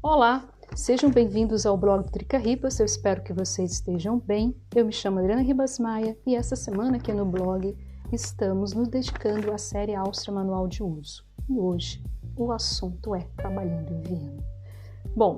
Olá, sejam bem-vindos ao blog do Drica Ribas, eu espero que vocês estejam bem. Eu me chamo Adriana Ribas Maia e essa semana aqui no blog estamos nos dedicando à série Áustria Manual de Uso. E hoje o assunto é trabalhando em Viena. Bom,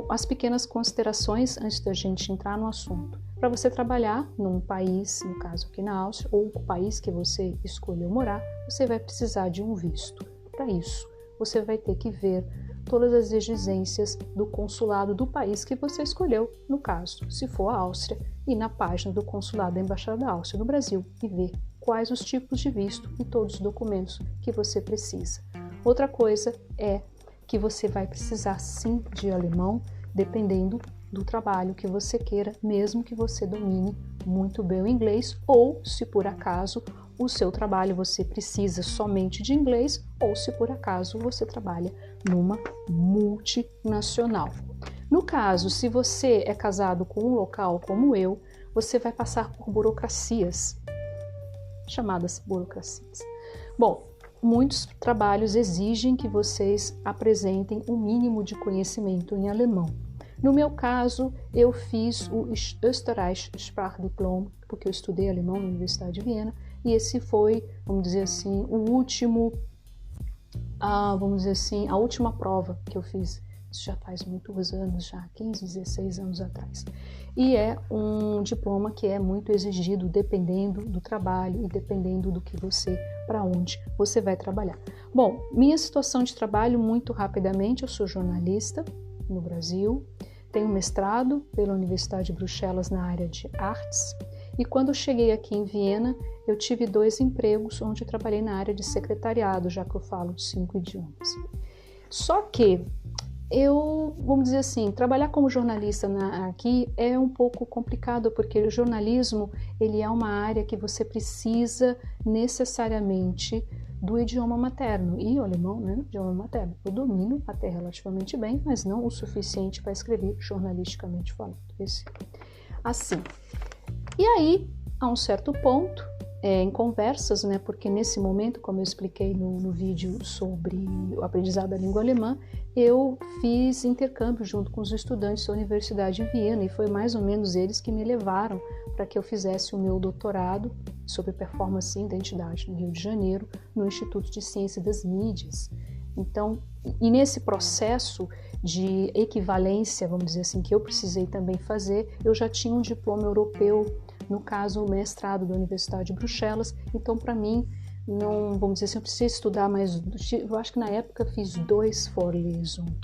as pequenas considerações antes da gente entrar no assunto. Para você trabalhar num país, no caso aqui na Áustria, ou o país que você escolheu morar, você vai precisar de um visto. Para isso, você vai ter que ver todas as exigências do consulado do país que você escolheu, no caso, se for a Áustria, e na página do consulado da Embaixada da Áustria no Brasil e ver quais os tipos de visto e todos os documentos que você precisa. Outra coisa é que você vai precisar sim de alemão, dependendo do trabalho que você queira, mesmo que você domine muito bem o inglês, ou se por acaso o seu trabalho você precisa somente de inglês, ou se por acaso você trabalha numa multinacional. No caso, se você é casado com um local como eu, você vai passar por burocracias, chamadas burocracias. Bom, muitos trabalhos exigem que vocês apresentem um mínimo de conhecimento em alemão. No meu caso, eu fiz o Österreichische Sprachdiplom, porque eu estudei alemão na Universidade de Viena, e esse foi, vamos dizer assim, a última prova que eu fiz. Isso já faz muitos anos, já 15, 16 anos atrás. E é um diploma que é muito exigido dependendo do trabalho e dependendo do que para onde você vai trabalhar. Bom, minha situação de trabalho, muito rapidamente, eu sou jornalista no Brasil, tenho mestrado pela Universidade de Bruxelas na área de artes, e quando eu cheguei aqui em Viena, eu tive 2 empregos onde eu trabalhei na área de secretariado, já que eu falo 5 idiomas. Só que vamos dizer assim, trabalhar como jornalista aqui é um pouco complicado, porque o jornalismo, ele é uma área que você precisa necessariamente do idioma materno, e o alemão não é o idioma materno. Eu domino até relativamente bem, mas não o suficiente para escrever jornalisticamente falando. Assim. E aí, a um certo ponto, em conversas, né, porque nesse momento, como eu expliquei no vídeo sobre o aprendizado da língua alemã, eu fiz intercâmbio junto com os estudantes da Universidade de Viena, e foi mais ou menos eles que me levaram para que eu fizesse o meu doutorado sobre performance e identidade no Rio de Janeiro, no Instituto de Ciência das Mídias. Então, e nesse processo de equivalência, vamos dizer assim, que eu precisei também fazer, eu já tinha um diploma europeu, no caso o mestrado da Universidade de Bruxelas, então para mim, não, vamos dizer assim, eu precisei estudar mais, eu acho que na época fiz 2 Vorlesungen,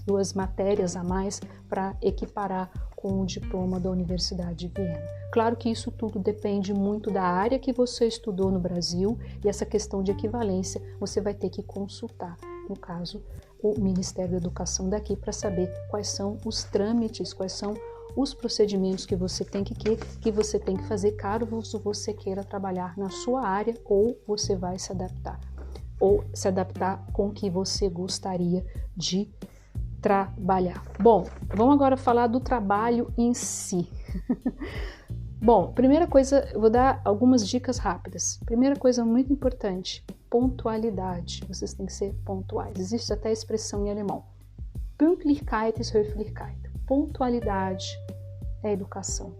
duas matérias a mais para equiparar com o diploma da Universidade de Viena. Claro que isso tudo depende muito da área que você estudou no Brasil, e essa questão de equivalência você vai ter que consultar, no caso, o Ministério da Educação daqui, para saber quais são os trâmites, quais são os procedimentos que você tem que fazer caso você queira trabalhar na sua área, ou você vai se adaptar com o que você gostaria de trabalhar. Bom, vamos agora falar do trabalho em si. Bom, primeira coisa, eu vou dar algumas dicas rápidas. Primeira coisa muito importante, pontualidade. Vocês têm que ser pontuais. Existe até a expressão em alemão. Pünktlichkeit ist Höflichkeit. Pontualidade é educação.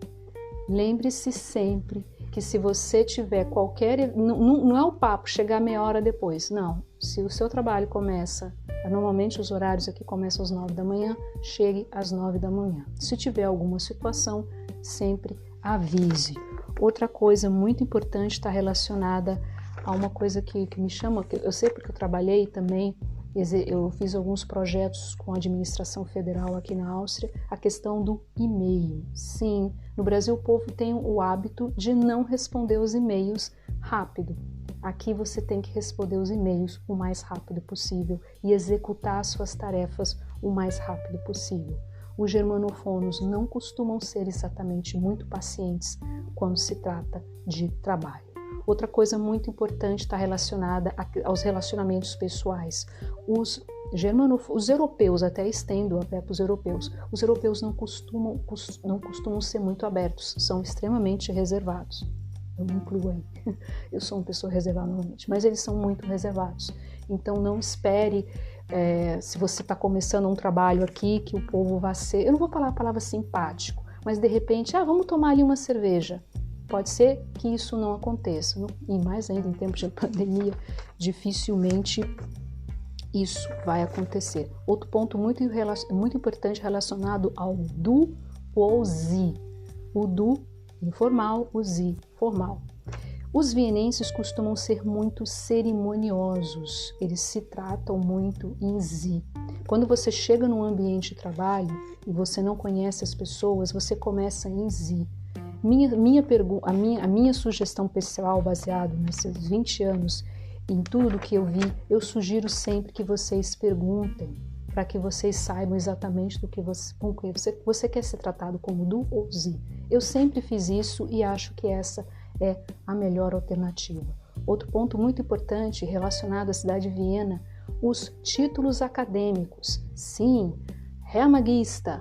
Lembre-se sempre que se você tiver qualquer... Não é o papo chegar meia hora depois, não. Se o seu trabalho começa... Normalmente os horários aqui começam às 9 da manhã, chegue às 9 da manhã. Se tiver alguma situação, sempre avise. Outra coisa muito importante está relacionada a uma coisa que me chama... Eu sei porque eu trabalhei também, eu fiz alguns projetos com a administração federal aqui na Áustria, a questão do e-mail. Sim, no Brasil o povo tem o hábito de não responder os e-mails rápido. Aqui você tem que responder os e-mails o mais rápido possível e executar as suas tarefas o mais rápido possível. Os germanófonos não costumam ser exatamente muito pacientes quando se trata de trabalho. Outra coisa muito importante está relacionada aos relacionamentos pessoais. Os europeus, até estendo até para os europeus não costumam ser muito abertos, são extremamente reservados. Eu me incluo aí, eu sou uma pessoa reservada normalmente, mas eles são muito reservados. Então não espere se você está começando um trabalho aqui, que o povo vai ser, eu não vou falar a palavra simpático, mas de repente, vamos tomar ali uma cerveja. Pode ser que isso não aconteça, e mais ainda em tempos de pandemia, dificilmente isso vai acontecer. Outro ponto muito importante relacionado ao do ou zi. O do informal, o zi formal. Os vienenses costumam ser muito cerimoniosos, eles se tratam muito em zi. Quando você chega num ambiente de trabalho e você não conhece as pessoas, você começa em zi. A minha sugestão pessoal, baseado nesses 20 anos, em tudo que eu vi, eu sugiro sempre que vocês perguntem, para que vocês saibam exatamente do que você quer ser tratado como do ou zi. Eu sempre fiz isso e acho que essa é a melhor alternativa. Outro ponto muito importante relacionado à cidade de Viena, os títulos acadêmicos. Sim, Herr Magister,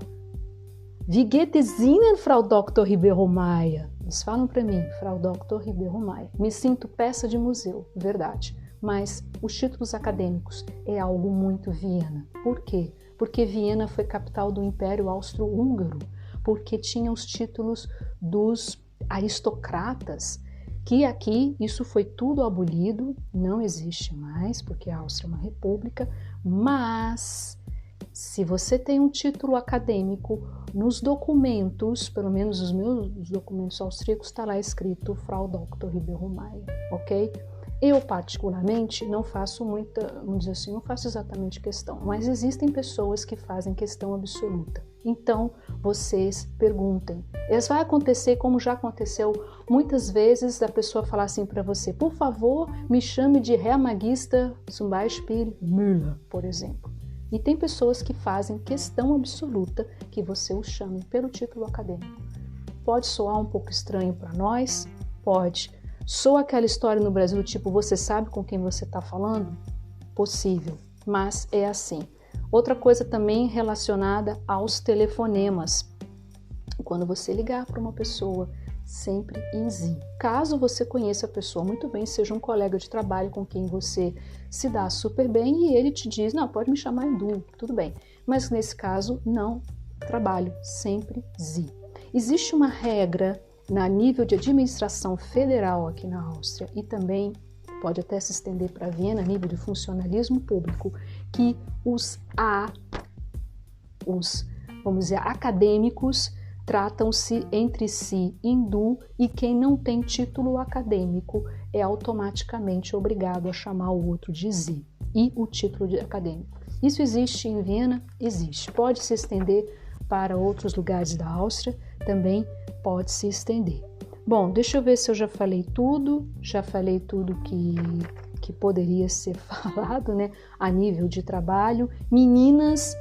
wie geht es Ihnen, Frau Dr. Ribeiro-Maia? Eles falam para mim, Frau Dr. Ribeiro-Maia. Me sinto peça de museu, verdade. Mas os títulos acadêmicos é algo muito Viena. Por quê? Porque Viena foi capital do Império Austro-Húngaro, porque tinha os títulos dos aristocratas, que aqui isso foi tudo abolido, não existe mais, porque a Áustria é uma república, mas se você tem um título acadêmico, nos documentos, pelo menos os meus documentos austríacos, está lá escrito Frau Dr. Ribeiro-Maia, ok? Eu, particularmente, não faço vamos dizer assim, não faço exatamente questão, mas existem pessoas que fazem questão absoluta. Então, vocês perguntem. Isso vai acontecer, como já aconteceu muitas vezes, da pessoa falar assim para você, por favor, me chame de Herr Magister zum Beispiel Müller, por exemplo. E tem pessoas que fazem questão absoluta que você o chame pelo título acadêmico. Pode soar um pouco estranho para nós? Pode. Soa aquela história no Brasil, tipo, você sabe com quem você está falando? Possível, mas é assim. Outra coisa também relacionada aos telefonemas. Quando você ligar para uma pessoa, sempre em zi. Caso você conheça a pessoa muito bem, seja um colega de trabalho com quem você se dá super bem e ele te diz, não, pode me chamar Edu, tudo bem. Mas nesse caso, não, trabalho, sempre zi. Existe uma regra na nível de administração federal aqui na Áustria e também pode até se estender para Viena, a nível de funcionalismo público, que vamos dizer, acadêmicos tratam-se entre si em du e quem não tem título acadêmico é automaticamente obrigado a chamar o outro de zi e o título acadêmico. Isso existe em Viena? Existe. Pode se estender para outros lugares da Áustria, também pode se estender. Bom, deixa eu ver se eu já falei tudo que poderia ser falado, né, a nível de trabalho. Meninas,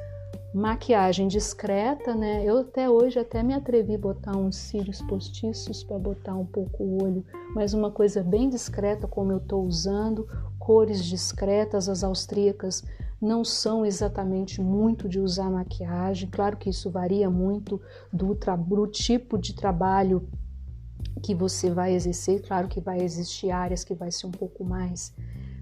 maquiagem discreta, né, eu até hoje me atrevi a botar uns cílios postiços para botar um pouco o olho, mas uma coisa bem discreta como eu estou usando, cores discretas, as austríacas não são exatamente muito de usar maquiagem, claro que isso varia muito do tipo de trabalho que você vai exercer, claro que vai existir áreas que vai ser um pouco mais,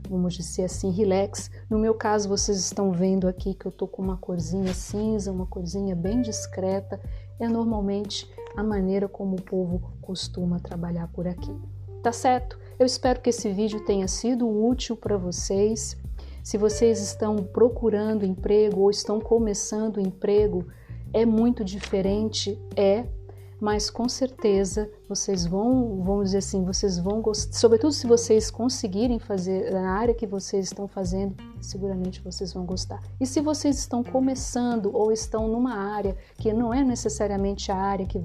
vamos dizer assim, relax. No meu caso, vocês estão vendo aqui que eu tô com uma corzinha cinza, uma corzinha bem discreta, é normalmente a maneira como o povo costuma trabalhar por aqui. Tá certo? Eu espero que esse vídeo tenha sido útil para vocês. Se vocês estão procurando emprego ou estão começando emprego, é muito diferente, mas com certeza vocês vamos dizer assim, vocês vão gostar, sobretudo se vocês conseguirem fazer na área que vocês estão fazendo, seguramente vocês vão gostar. E se vocês estão começando ou estão numa área que não é necessariamente a área que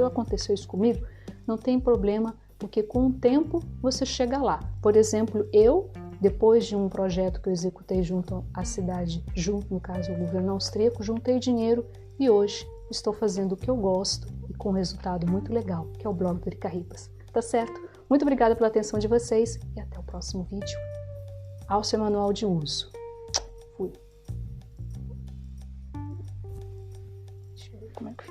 aconteceu isso comigo, não tem problema, porque com o tempo você chega lá. Por exemplo, depois de um projeto que eu executei junto à cidade, no caso o governo austríaco, juntei dinheiro e hoje estou fazendo o que eu gosto e com um resultado muito legal, que é o blog do Erika Ribas. Tá certo? Muito obrigada pela atenção de vocês e até o próximo vídeo. Áustria Manual de Uso. Fui. Deixa eu ver como é que